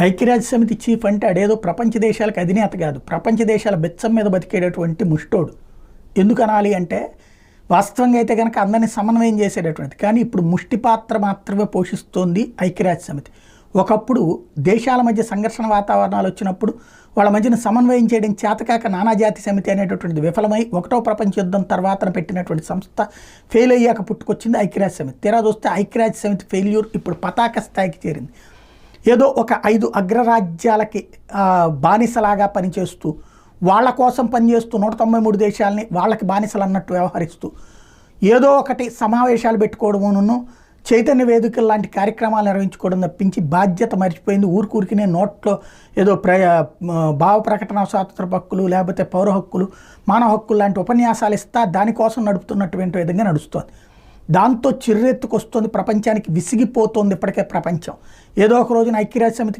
ఐక్యరాజ్య సమితి చీఫ్ అంటే అడేదో ప్రపంచ దేశాలకు అధినేత కాదు, ప్రపంచ దేశాల బెచ్చం మీద బతికేటటువంటి ముష్టోడు. ఎందుకు అనాలి అంటే వాస్తవంగా అయితే కనుక అందరినీ సమన్వయం చేసేటటువంటి, కానీ ఇప్పుడు ముష్టి పాత్ర మాత్రమే పోషిస్తోంది ఐక్యరాజ్య సమితి. ఒకప్పుడు దేశాల మధ్య సంఘర్షణ వాతావరణాలు వచ్చినప్పుడు వాళ్ళ మధ్యన సమన్వయం చేయడం చేతకాక నానాజాతి సమితి అనేటటువంటిది విఫలమై ఒకటో ప్రపంచ యుద్ధం తర్వాత పెట్టినటువంటి సంస్థ ఫెయిల్ అయ్యాక పుట్టుకొచ్చింది ఐక్యరాజ్య సమితి. తీరా చూస్తే ఐక్యరాజ్య సమితి ఫెయిల్యూర్ ఇప్పుడు పతాక స్థాయికి చేరింది. ఏదో ఒక 5 అగ్రరాజ్యాలకి బానిసలాగా పనిచేస్తూ వాళ్ళ కోసం పనిచేస్తూ 193 దేశాలని వాళ్ళకి బానిసలు అన్నట్టు వ్యవహరిస్తూ ఏదో ఒకటి సమావేశాలు పెట్టుకోవడమును చైతన్య వేదికలు లాంటి కార్యక్రమాలు నిర్వహించుకోవడం తప్పించి బాధ్యత మర్చిపోయింది. ఊరికూరికినే నోట్లో ఏదో భావ ప్రకటన స్వాతంత్ర హక్కులు లేకపోతే పౌర హక్కులు మానవ హక్కులు లాంటి ఉపన్యాసాలు ఇస్తా దానికోసం నడుపుతున్నటువంటి విధంగా నడుస్తోంది. దాంతో చిర్రెత్తుకొస్తుంది, ప్రపంచానికి విసిగిపోతుంది ఇప్పటికే ప్రపంచం. ఏదో ఒక రోజున ఐక్యరాజ్య సమితి